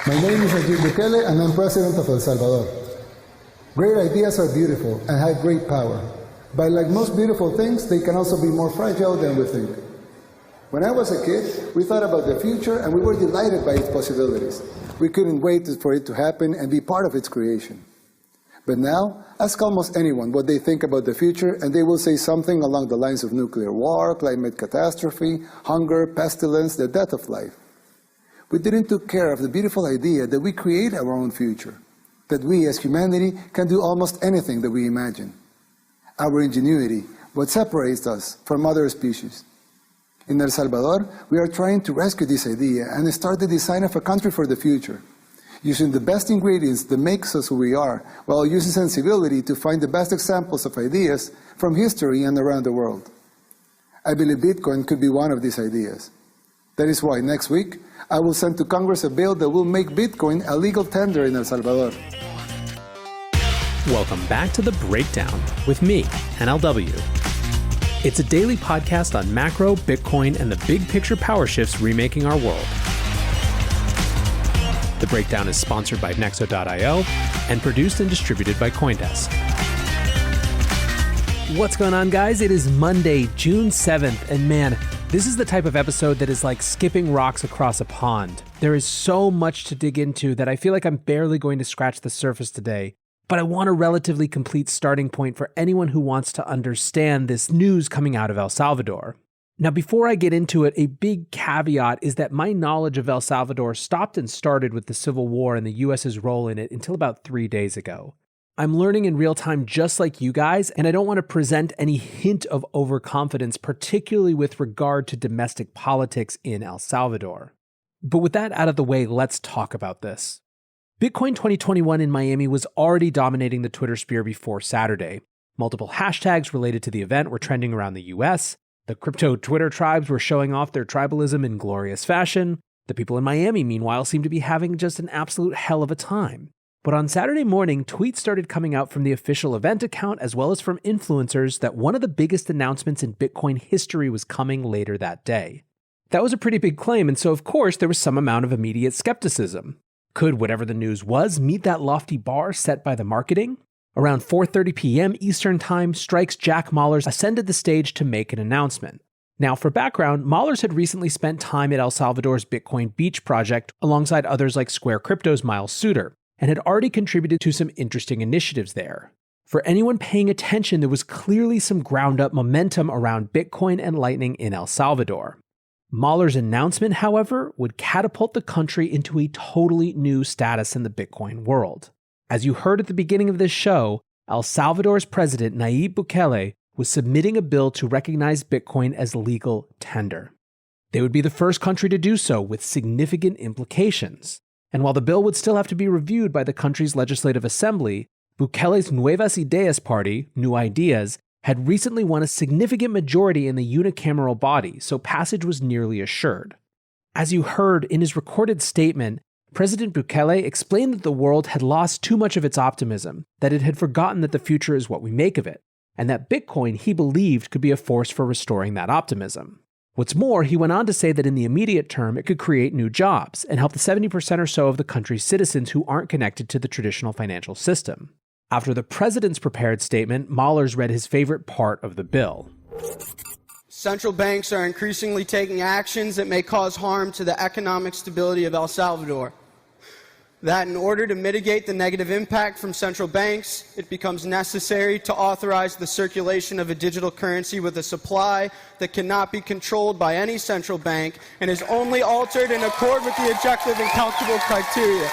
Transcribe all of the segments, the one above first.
My name is Nayib Bukele, and I'm President of El Salvador. Great ideas are beautiful and have great power. But like most beautiful things, they can also be more fragile than we think. When I was a kid, we thought about the future and we were delighted by its possibilities. We couldn't wait for it to happen and be part of its creation. But now, ask almost anyone what they think about the future and they will say something along the lines of nuclear war, climate catastrophe, hunger, pestilence, the death of life. We didn't take care of the beautiful idea that we create our own future, that we as humanity can do almost anything that we imagine. Our ingenuity, what separates us from other species. In El Salvador, we are trying to rescue this idea and start the design of a country for the future, using the best ingredients that makes us who we are, while using sensibility to find the best examples of ideas from history and around the world. I believe Bitcoin could be one of these ideas. That is why next week, I will send to Congress a bill that will make Bitcoin a legal tender in El Salvador. Welcome back to The Breakdown with me, NLW. It's a daily podcast on macro, Bitcoin, and the big picture power shifts remaking our world. The Breakdown is sponsored by Nexo.io and produced and distributed by CoinDesk. What's going on, guys? It is Monday, June 7th, and man, this is the type of episode that is like skipping rocks across a pond. There is so much to dig into that I feel like I'm barely going to scratch the surface today, but I want a relatively complete starting point for anyone who wants to understand this news coming out of El Salvador. Now, before I get into it, a big caveat is that my knowledge of El Salvador stopped and started with the Civil War and the US's role in it until about 3 days ago. I'm learning in real time just like you guys, and I don't want to present any hint of overconfidence, particularly with regard to domestic politics in El Salvador. But with that out of the way, let's talk about this. Bitcoin 2021 in Miami was already dominating the Twitter sphere before Saturday. Multiple hashtags related to the event were trending around the US. The crypto Twitter tribes were showing off their tribalism in glorious fashion. The people in Miami, meanwhile, seemed to be having just an absolute hell of a time. But on Saturday morning, tweets started coming out from the official event account as well as from influencers that one of the biggest announcements in Bitcoin history was coming later that day. That was a pretty big claim, and so of course there was some amount of immediate skepticism. Could whatever the news was meet that lofty bar set by the marketing? Around 4:30 p.m. Eastern Time, Strike's Jack Mallers ascended the stage to make an announcement. Now, for background, Mallers had recently spent time at El Salvador's Bitcoin Beach project alongside others like Square Crypto's Miles Suter, and had already contributed to some interesting initiatives there. For anyone paying attention, there was clearly some ground-up momentum around Bitcoin and Lightning in El Salvador. Mallers' announcement, however, would catapult the country into a totally new status in the Bitcoin world. As you heard at the beginning of this show, El Salvador's President Nayib Bukele was submitting a bill to recognize Bitcoin as legal tender. They would be the first country to do so, with significant implications. And while the bill would still have to be reviewed by the country's legislative assembly, Bukele's Nuevas Ideas party, New Ideas, had recently won a significant majority in the unicameral body, so passage was nearly assured. As you heard in his recorded statement, President Bukele explained that the world had lost too much of its optimism, that it had forgotten that the future is what we make of it, and that Bitcoin, he believed, could be a force for restoring that optimism. What's more, he went on to say that in the immediate term, it could create new jobs and help the 70% or so of the country's citizens who aren't connected to the traditional financial system. After the president's prepared statement, Mallers read his favorite part of the bill. Central banks are increasingly taking actions that may cause harm to the economic stability of El Salvador. That in order to mitigate the negative impact from central banks, it becomes necessary to authorize the circulation of a digital currency with a supply that cannot be controlled by any central bank and is only altered in accord with the objective and calculable criteria.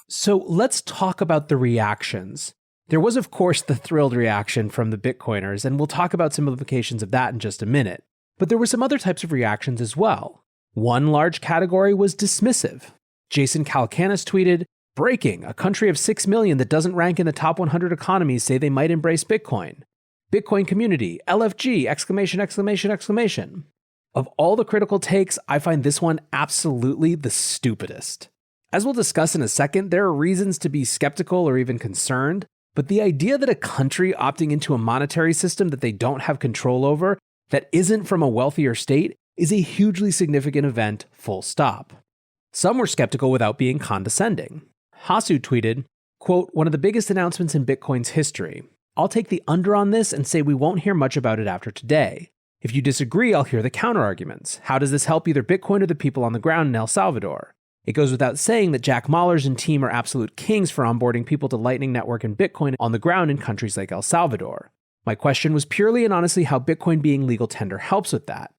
So let's talk about the reactions. There was, of course, the thrilled reaction from the Bitcoiners, and we'll talk about some implications of that in just a minute. But there were some other types of reactions as well. One large category was dismissive. Jason Calacanis tweeted, "Breaking, a country of 6 million that doesn't rank in the top 100 economies say they might embrace Bitcoin. Bitcoin community, LFG, exclamation, exclamation, exclamation." Of all the critical takes, I find this one absolutely the stupidest. As we'll discuss in a second, there are reasons to be skeptical or even concerned, but the idea that a country opting into a monetary system that they don't have control over, that isn't from a wealthier state, is a hugely significant event, full stop. Some were skeptical without being condescending. Hasu tweeted, quote, "One of the biggest announcements in Bitcoin's history. I'll take the under on this and say we won't hear much about it after today. If you disagree, I'll hear the counterarguments. How does this help either Bitcoin or the people on the ground in El Salvador? It goes without saying that Jack Mallers and team are absolute kings for onboarding people to Lightning Network and Bitcoin on the ground in countries like El Salvador. My question was purely and honestly how Bitcoin being legal tender helps with that.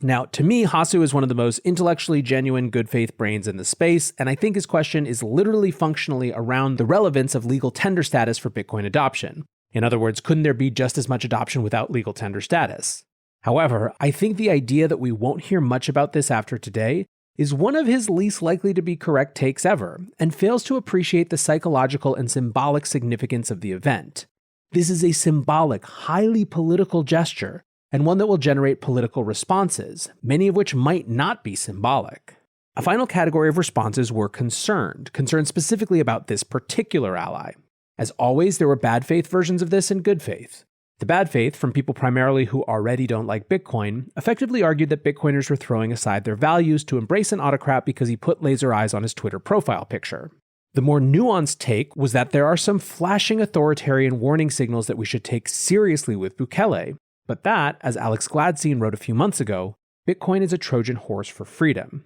Now, to me, Hasu is one of the most intellectually genuine, good faith brains in the space, and I think his question is literally functionally around the relevance of legal tender status for Bitcoin adoption. In other words, couldn't there be just as much adoption without legal tender status? However, I think the idea that we won't hear much about this after today is one of his least likely to be correct takes ever, and fails to appreciate the psychological and symbolic significance of the event. This is a symbolic, highly political gesture, and one that will generate political responses, many of which might not be symbolic. A final category of responses were concerned specifically about this particular ally. As always, there were bad faith versions of this and good faith. The bad faith, from people primarily who already don't like Bitcoin, effectively argued that Bitcoiners were throwing aside their values to embrace an autocrat because he put laser eyes on his Twitter profile picture. The more nuanced take was that there are some flashing authoritarian warning signals that we should take seriously with Bukele, but that, as Alex Gladstein wrote a few months ago, Bitcoin is a Trojan horse for freedom.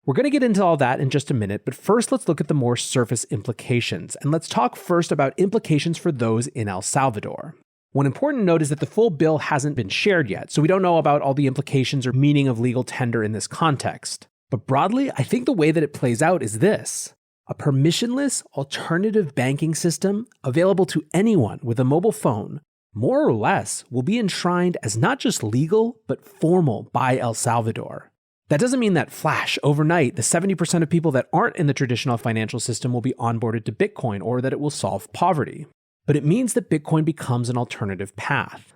We're going to get into all that in just a minute, but first let's look at the more surface implications, and let's talk first about implications for those in El Salvador. One important note is that the full bill hasn't been shared yet, so we don't know about all the implications or meaning of legal tender in this context. But broadly, I think the way that it plays out is this: a permissionless alternative banking system available to anyone with a mobile phone, more or less, will be enshrined as not just legal, but formal by El Salvador. That doesn't mean that flash, overnight, the 70% of people that aren't in the traditional financial system will be onboarded to Bitcoin or that it will solve poverty. But it means that Bitcoin becomes an alternative path.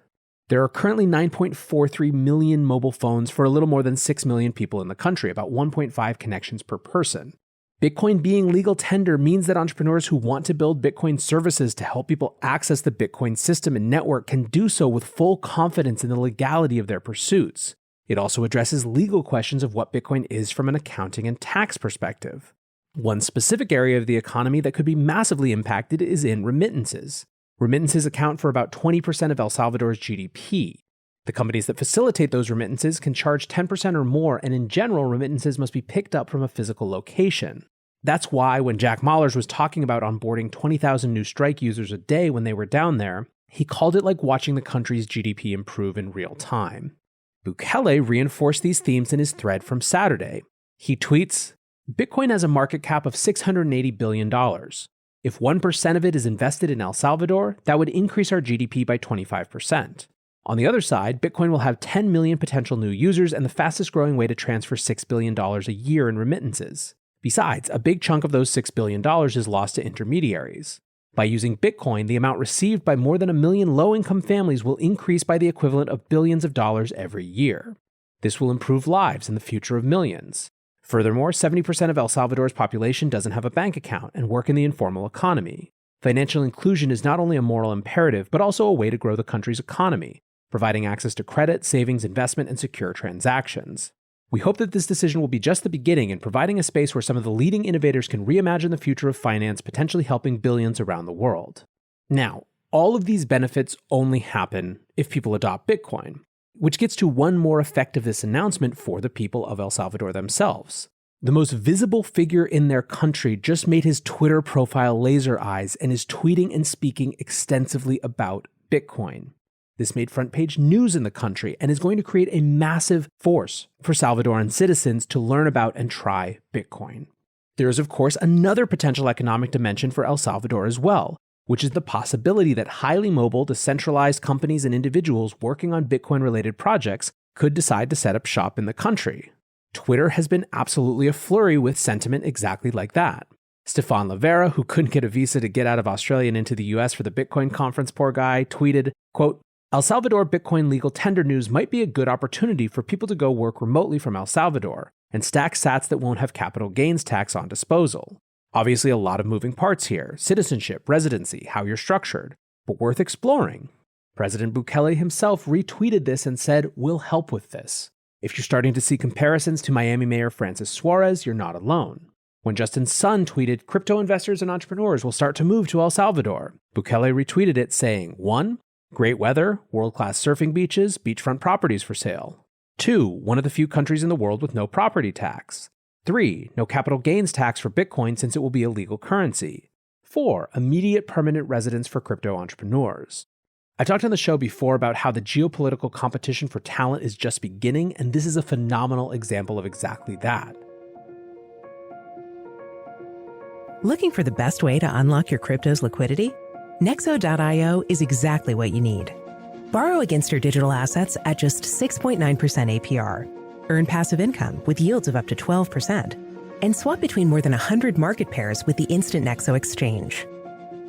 There are currently 9.43 million mobile phones for a little more than 6 million people in the country, about 1.5 connections per person. Bitcoin being legal tender means that entrepreneurs who want to build Bitcoin services to help people access the Bitcoin system and network can do so with full confidence in the legality of their pursuits. It also addresses legal questions of what Bitcoin is from an accounting and tax perspective. One specific area of the economy that could be massively impacted is in remittances. Remittances account for about 20% of El Salvador's GDP. The companies that facilitate those remittances can charge 10% or more, and in general, remittances must be picked up from a physical location. That's why when Jack Mallers was talking about onboarding 20,000 new Strike users a day when they were down there, he called it like watching the country's GDP improve in real time. Bukele reinforced these themes in his thread from Saturday. He tweets, "Bitcoin has a market cap of $680 billion. If 1% of it is invested in El Salvador, that would increase our GDP by 25%. On the other side, Bitcoin will have 10 million potential new users and the fastest growing way to transfer $6 billion a year in remittances. Besides, a big chunk of those $6 billion is lost to intermediaries. By using Bitcoin, the amount received by more than 1 million low-income families will increase by the equivalent of billions of dollars every year. This will improve lives and the future of millions. Furthermore, 70% of El Salvador's population doesn't have a bank account and work in the informal economy. Financial inclusion is not only a moral imperative, but also a way to grow the country's economy, providing access to credit, savings, investment, and secure transactions. We hope that this decision will be just the beginning in providing a space where some of the leading innovators can reimagine the future of finance, potentially helping billions around the world." Now, all of these benefits only happen if people adopt Bitcoin, which gets to one more effect of this announcement for the people of El Salvador themselves. The most visible figure in their country just made his Twitter profile laser eyes and is tweeting and speaking extensively about Bitcoin. This made front page news in the country and is going to create a massive force for Salvadoran citizens to learn about and try Bitcoin. There is, of course, another potential economic dimension for El Salvador as well, which is the possibility that highly mobile, decentralized companies and individuals working on Bitcoin-related projects could decide to set up shop in the country. Twitter has been absolutely aflurry with sentiment exactly like that. Stefan Lavera, who couldn't get a visa to get out of Australia and into the US for the Bitcoin conference, poor guy, tweeted, quote, "El Salvador Bitcoin legal tender news might be a good opportunity for people to go work remotely from El Salvador and stack sats that won't have capital gains tax on disposal. Obviously a lot of moving parts here: citizenship, residency, how you're structured, but worth exploring." President Bukele himself retweeted this and said, "We'll help with this. If you're starting to see comparisons to Miami Mayor Francis Suarez, you're not alone. When Justin's son tweeted, "Crypto investors and entrepreneurs will start to move to El Salvador," Bukele retweeted it saying, 1. Great weather, world-class surfing beaches, beachfront properties for sale. 2. One of the few countries in the world with no property tax. 3. No capital gains tax for Bitcoin since it will be a legal currency. 4. Immediate permanent residence for crypto entrepreneurs. I talked on the show before about how the geopolitical competition for talent is just beginning, and this is a phenomenal example of exactly that. Looking for the best way to unlock your crypto's liquidity? Nexo.io is exactly what you need. Borrow against your digital assets at just 6.9% APR. Earn passive income with yields of up to 12%. And swap between more than 100 market pairs with the instant Nexo exchange.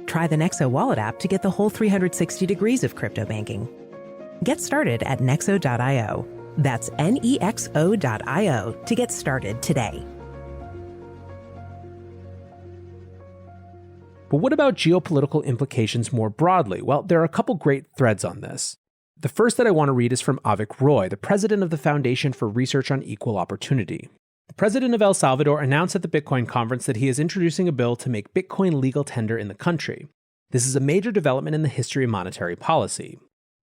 Try the Nexo wallet app to get the whole 360 degrees of crypto banking. Get started at Nexo.io. That's Nexo.io to get started today. But what about geopolitical implications more broadly? Well, there are a couple great threads on this. The first that I want to read is from Avik Roy, the president of the Foundation for Research on Equal Opportunity. The president of El Salvador announced at the Bitcoin conference that he is introducing a bill to make Bitcoin legal tender in the country. This is a major development in the history of monetary policy.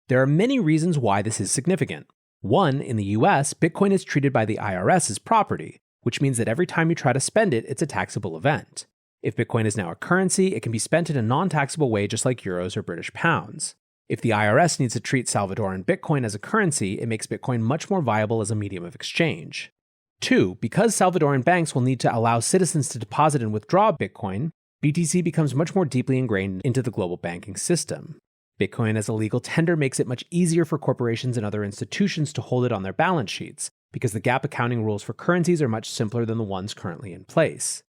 There are many reasons why this is significant. 1, in the US, Bitcoin is treated by the IRS as property, which means that every time you try to spend it, it's a taxable event. If Bitcoin is now a currency, it can be spent in a non-taxable way just like euros or British pounds. If the IRS needs to treat Salvadoran Bitcoin as a currency, it makes Bitcoin much more viable as a medium of exchange. 2, because Salvadoran banks will need to allow citizens to deposit and withdraw Bitcoin, BTC becomes much more deeply ingrained into the global banking system. Bitcoin as a legal tender makes it much easier for corporations and other institutions to hold it on their balance sheets, because the GAAP accounting rules for currencies are much simpler than the ones currently in place.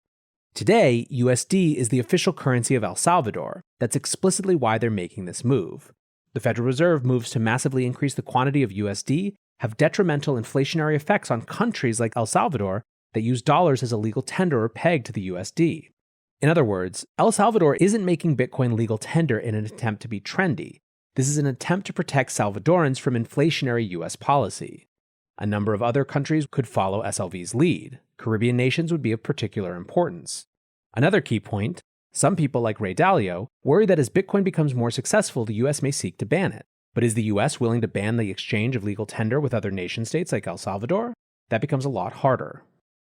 Today, USD is the official currency of El Salvador. That's explicitly why they're making this move. The Federal Reserve moves to massively increase the quantity of USD have detrimental inflationary effects on countries like El Salvador that use dollars as a legal tender or peg to the USD. In other words, El Salvador isn't making Bitcoin legal tender in an attempt to be trendy. This is an attempt to protect Salvadorans from inflationary US policy. A number of other countries could follow SLV's lead. Caribbean nations would be of particular importance. Another key point, some people like Ray Dalio worry that as Bitcoin becomes more successful, the US may seek to ban it. But is the US willing to ban the exchange of legal tender with other nation states like El Salvador? That becomes a lot harder.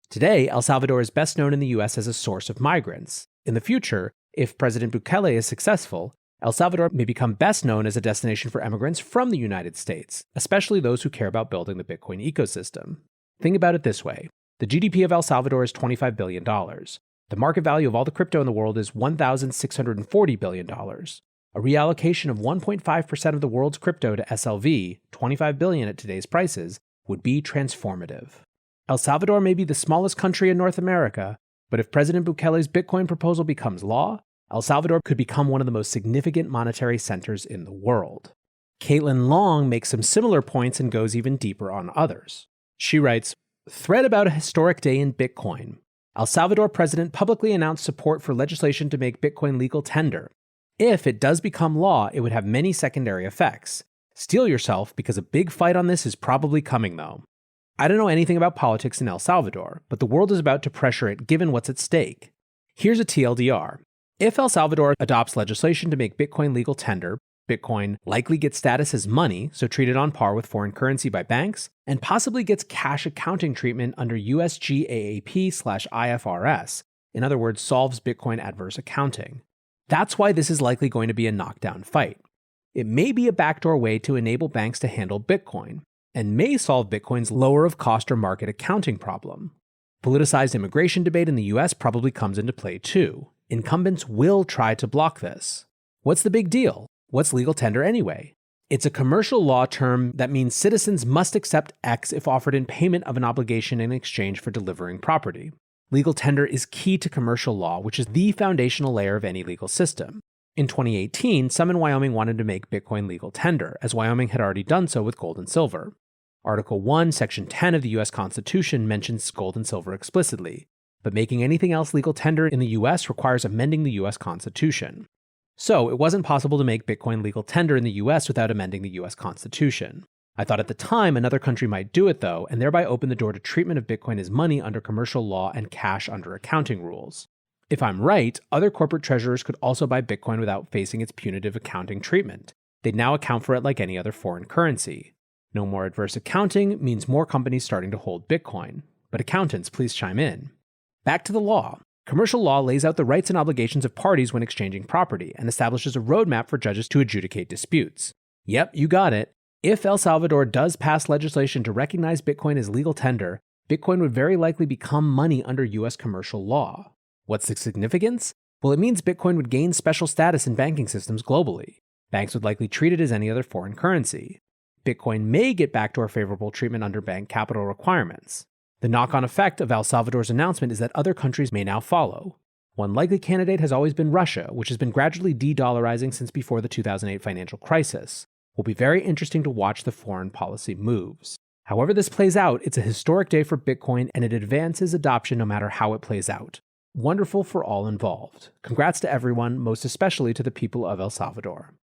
Today, El Salvador is best known in the US as a source of migrants. In the future, if President Bukele is successful, El Salvador may become best known as a destination for immigrants from the United States, especially those who care about building the Bitcoin ecosystem. Think about it this way. The GDP of El Salvador is $25 billion. The market value of all the crypto in the world is $1,640 billion. A reallocation of 1.5% of the world's crypto to SLV, $25 billion at today's prices, would be transformative. El Salvador may be the smallest country in North America, but if President Bukele's Bitcoin proposal becomes law, El Salvador could become one of the most significant monetary centers in the world. Caitlin Long makes some similar points and goes even deeper on others. She writes, "Thread about a historic day in Bitcoin. El Salvador president publicly announced support for legislation to make Bitcoin legal tender. If it does become law, it would have many secondary effects. Steel yourself because a big fight on this is probably coming though. I don't know anything about politics in El Salvador, but the world is about to pressure it given what's at stake. Here's a TLDR. If El Salvador adopts legislation to make Bitcoin legal tender, Bitcoin likely gets status as money, so treated on par with foreign currency by banks, and possibly gets cash accounting treatment under USGAAP/IFRS, in other words, solves Bitcoin adverse accounting. That's why this is likely going to be a knockdown fight. It may be a backdoor way to enable banks to handle Bitcoin, and may solve Bitcoin's lower of cost or market accounting problem. Politicized immigration debate in the US probably comes into play too. Incumbents will try to block this. What's the big deal? What's legal tender anyway? It's a commercial law term that means citizens must accept X if offered in payment of an obligation in exchange for delivering property. Legal tender is key to commercial law, which is the foundational layer of any legal system. In 2018, some in Wyoming wanted to make Bitcoin legal tender, as Wyoming had already done so with gold and silver. Article 1, Section 10 of the US Constitution mentions gold and silver explicitly, but making anything else legal tender in the US requires amending the US Constitution. So, it wasn't possible to make Bitcoin legal tender in the US without amending the US Constitution. I thought at the time another country might do it though, and thereby open the door to treatment of Bitcoin as money under commercial law and cash under accounting rules. If I'm right, other corporate treasurers could also buy Bitcoin without facing its punitive accounting treatment. They'd now account for it like any other foreign currency. No more adverse accounting means more companies starting to hold Bitcoin. But accountants, please chime in. Back to the law. Commercial law lays out the rights and obligations of parties when exchanging property and establishes a roadmap for judges to adjudicate disputes. Yep, you got it. If El Salvador does pass legislation to recognize Bitcoin as legal tender, Bitcoin would very likely become money under US commercial law. What's the significance? Well, it means Bitcoin would gain special status in banking systems globally. Banks would likely treat it as any other foreign currency. Bitcoin may get backdoor favorable treatment under bank capital requirements. The knock-on effect of El Salvador's announcement is that other countries may now follow. One likely candidate has always been Russia, which has been gradually de-dollarizing since before the 2008 financial crisis. It will be very interesting to watch the foreign policy moves. However this plays out, it's a historic day for Bitcoin and it advances adoption no matter how it plays out. Wonderful for all involved. Congrats to everyone, most especially to the people of El Salvador.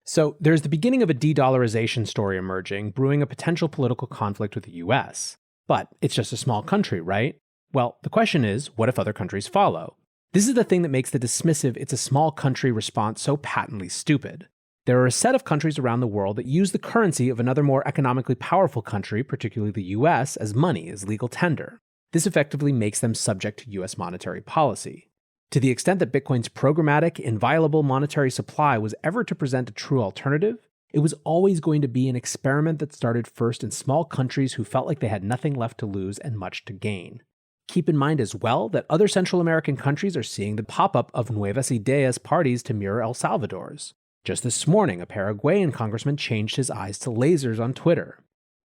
So there's the beginning of a de-dollarization story emerging, brewing a potential political conflict with the US. But it's just a small country, right? Well, the question is, what if other countries follow? This is the thing that makes the dismissive "it's a small country" response so patently stupid. There are a set of countries around the world that use the currency of another more economically powerful country, particularly the US, as money, as legal tender. This effectively makes them subject to US monetary policy. To the extent that Bitcoin's programmatic, inviolable monetary supply was ever to present a true alternative, it was always going to be an experiment that started first in small countries who felt like they had nothing left to lose and much to gain. Keep in mind as well that other Central American countries are seeing the pop-up of Nuevas Ideas parties to mirror El Salvador's. Just this morning, a Paraguayan congressman changed his eyes to lasers on Twitter.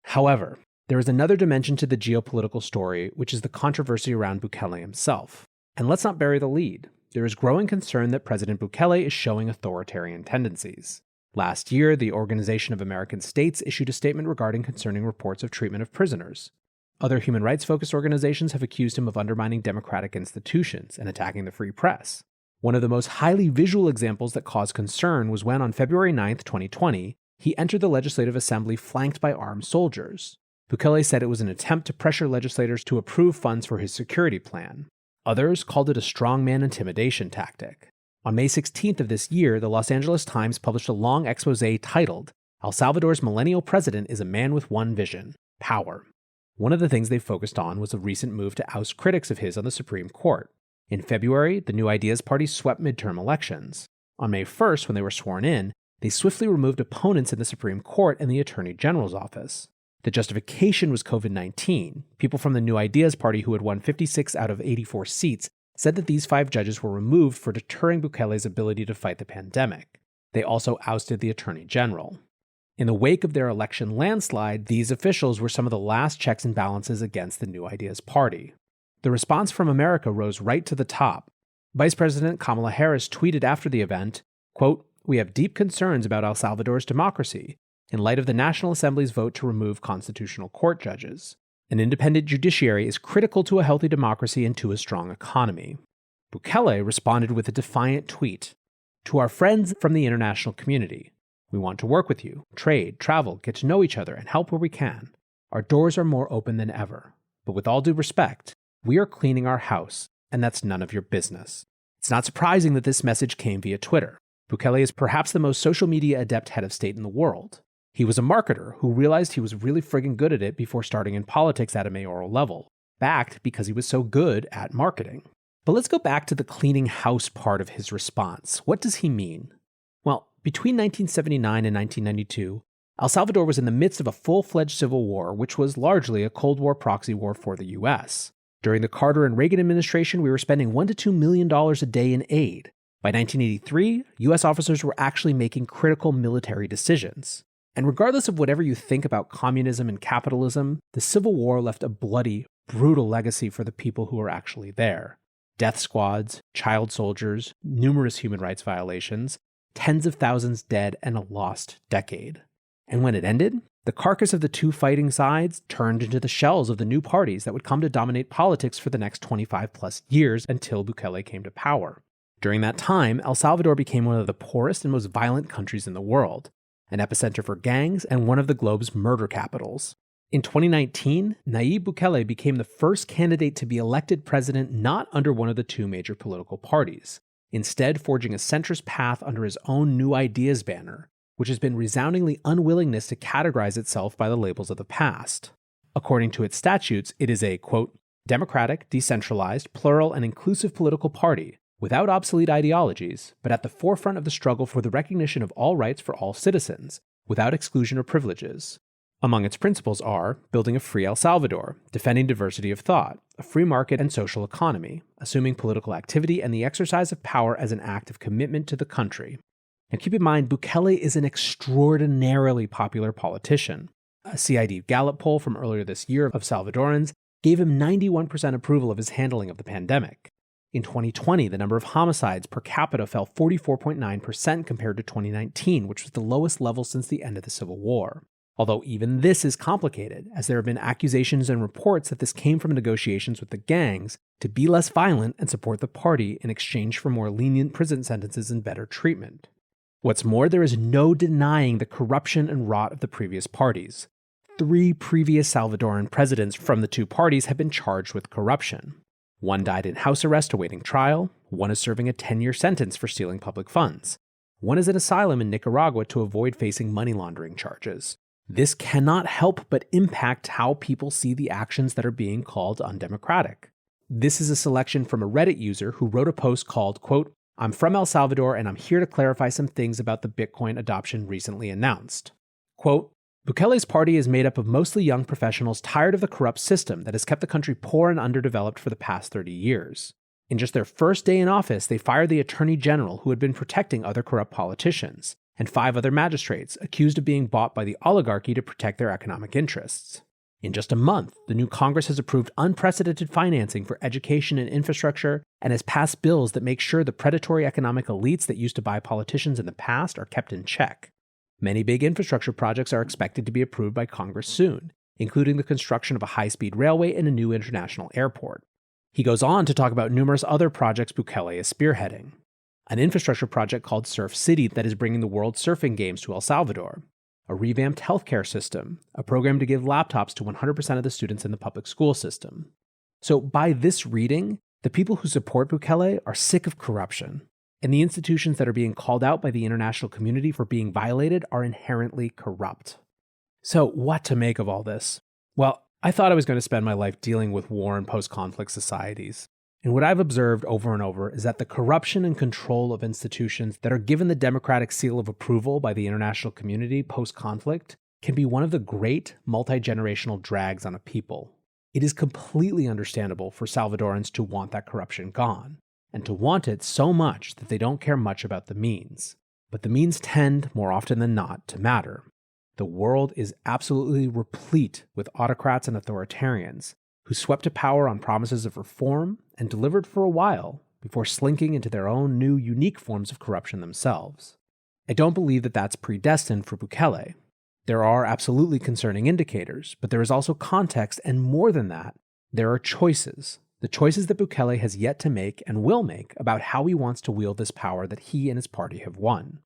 However, there is another dimension to the geopolitical story, which is the controversy around Bukele himself. And let's not bury the lead. There is growing concern that President Bukele is showing authoritarian tendencies. Last year, the Organization of American States issued a statement regarding concerning reports of treatment of prisoners. Other human rights-focused organizations have accused him of undermining democratic institutions and attacking the free press. One of the most highly visual examples that caused concern was when, on February 9, 2020, he entered the Legislative Assembly flanked by armed soldiers. Bukele said it was an attempt to pressure legislators to approve funds for his security plan. Others called it a strongman intimidation tactic. On May 16th of this year, the Los Angeles Times published a long exposé titled, "El Salvador's Millennial President is a Man with One Vision, Power." One of the things they focused on was a recent move to oust critics of his on the Supreme Court. In February, the New Ideas Party swept midterm elections. On May 1st, when they were sworn in, they swiftly removed opponents in the Supreme Court and the Attorney General's office. The justification was COVID-19. People from the New Ideas Party who had won 56 out of 84 seats said that these 5 judges were removed for deterring Bukele's ability to fight the pandemic. They also ousted the Attorney General. In the wake of their election landslide, these officials were some of the last checks and balances against the New Ideas Party. The response from America rose right to the top. Vice President Kamala Harris tweeted after the event, quote, "We have deep concerns about El Salvador's democracy in light of the National Assembly's vote to remove constitutional court judges. An independent judiciary is critical to a healthy democracy and to a strong economy." Bukele responded with a defiant tweet, "To our friends from the international community, we want to work with you, trade, travel, get to know each other, and help where we can. Our doors are more open than ever. But with all due respect, we are cleaning our house, and that's none of your business." It's not surprising that this message came via Twitter. Bukele is perhaps the most social media adept head of state in the world. He was a marketer who realized he was really friggin' good at it before starting in politics at a mayoral level, backed because he was so good at marketing. But let's go back to the cleaning house part of his response. What does he mean? Well, between 1979 and 1992, El Salvador was in the midst of a full-fledged civil war, which was largely a Cold War proxy war for the US. During the Carter and Reagan administration, we were spending $1 to $2 million a day in aid. By 1983, US officers were actually making critical military decisions. And regardless of whatever you think about communism and capitalism, the Civil War left a bloody, brutal legacy for the people who were actually there. Death squads, child soldiers, numerous human rights violations, tens of thousands dead, and a lost decade. And when it ended, the carcass of the two fighting sides turned into the shells of the new parties that would come to dominate politics for the next 25 plus years until Bukele came to power. During that time, El Salvador became one of the poorest and most violent countries in the world. an epicenter for gangs and one of the globe's murder capitals. In 2019, Nayib Bukele became the first candidate to be elected president not under one of the two major political parties, instead forging a centrist path under his own New Ideas banner, which has been resoundingly unwillingness to categorize itself by the labels of the past. According to its statutes, it is a, quote, democratic, decentralized, plural, and inclusive political party, without obsolete ideologies, but at the forefront of the struggle for the recognition of all rights for all citizens, without exclusion or privileges. Among its principles are building a free El Salvador, defending diversity of thought, a free market and social economy, assuming political activity and the exercise of power as an act of commitment to the country. And keep in mind, Bukele is an extraordinarily popular politician. A CID Gallup poll from earlier this year of Salvadorans gave him 91% approval of his handling of the pandemic. In 2020, the number of homicides per capita fell 44.9% compared to 2019, which was the lowest level since the end of the Civil War. Although even this is complicated, as there have been accusations and reports that this came from negotiations with the gangs to be less violent and support the party in exchange for more lenient prison sentences and better treatment. What's more, there is no denying the corruption and rot of the previous parties. 3 previous Salvadoran presidents from the two parties have been charged with corruption. One died in house arrest awaiting trial, one is serving a 10-year sentence for stealing public funds. One is in asylum in Nicaragua to avoid facing money laundering charges. This cannot help but impact how people see the actions that are being called undemocratic. This is a selection from a Reddit user who wrote a post called, quote, I'm from El Salvador and I'm here to clarify some things about the Bitcoin adoption recently announced. Quote, Bukele's party is made up of mostly young professionals tired of the corrupt system that has kept the country poor and underdeveloped for the past 30 years. In just their first day in office, they fired the attorney general who had been protecting other corrupt politicians, and 5 other magistrates accused of being bought by the oligarchy to protect their economic interests. In just a month, the new Congress has approved unprecedented financing for education and infrastructure and has passed bills that make sure the predatory economic elites that used to buy politicians in the past are kept in check. Many big infrastructure projects are expected to be approved by Congress soon, including the construction of a high-speed railway and a new international airport. He goes on to talk about numerous other projects Bukele is spearheading. An infrastructure project called Surf City that is bringing the World Surfing Games to El Salvador, a revamped healthcare system, a program to give laptops to 100% of the students in the public school system. So by this reading, the people who support Bukele are sick of corruption, and the institutions that are being called out by the international community for being violated are inherently corrupt. So what to make of all this? Well, I thought I was going to spend my life dealing with war and post-conflict societies. And what I've observed over and over is that the corruption and control of institutions that are given the democratic seal of approval by the international community post-conflict can be one of the great multi-generational drags on a people. It is completely understandable for Salvadorans to want that corruption gone, and to want it so much that they don't care much about the means. But the means tend, more often than not, to matter. The world is absolutely replete with autocrats and authoritarians who swept to power on promises of reform and delivered for a while before slinking into their own new, unique forms of corruption themselves. I don't believe that that's predestined for Bukele. There are absolutely concerning indicators, but there is also context, and more than that, there are choices. The choices that Bukele has yet to make and will make about how he wants to wield this power that he and his party have won.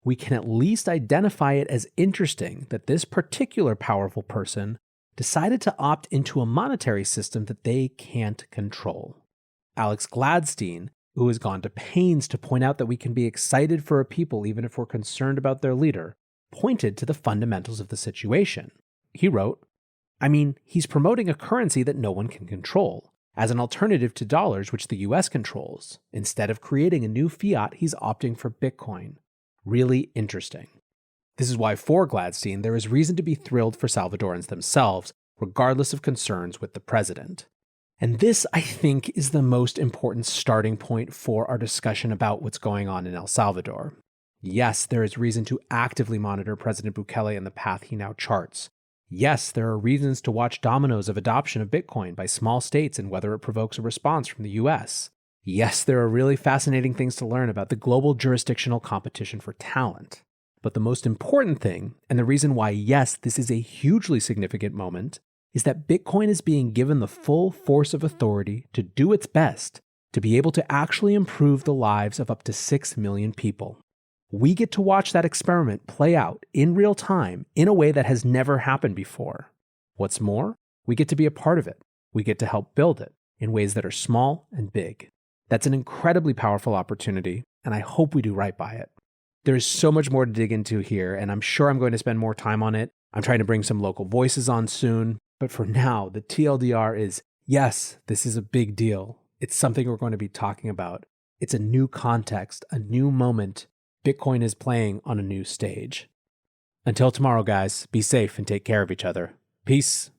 We can at least identify it as interesting that this particular powerful person decided to opt into a monetary system that they can't control. Alex Gladstein, who has gone to pains to point out that we can be excited for a people even if we're concerned about their leader, pointed to the fundamentals of the situation. He wrote, he's promoting a currency that no one can control, as an alternative to dollars which the US controls. Instead of creating a new fiat, he's opting for Bitcoin. Really interesting. This is why for Gladstein, there is reason to be thrilled for Salvadorans themselves, regardless of concerns with the president. And this, I think, is the most important starting point for our discussion about what's going on in El Salvador. Yes, there is reason to actively monitor President Bukele and the path he now charts. Yes, there are reasons to watch dominoes of adoption of Bitcoin by small states and whether it provokes a response from the US. Yes, there are really fascinating things to learn about the global jurisdictional competition for talent. But the most important thing, and the reason why, yes, this is a hugely significant moment, is that Bitcoin is being given the full force of authority to do its best to be able to actually improve the lives of up to 6 million people. We get to watch that experiment play out in real time in a way that has never happened before. What's more, we get to be a part of it. We get to help build it in ways that are small and big. That's an incredibly powerful opportunity, and I hope we do right by it. There is so much more to dig into here, and I'm sure I'm going to spend more time on it. I'm trying to bring some local voices on soon, but for now, the TLDR is, yes, this is a big deal. It's something we're going to be talking about. It's a new context, a new moment. Bitcoin is playing on a new stage. Until tomorrow, guys, be safe and take care of each other. Peace.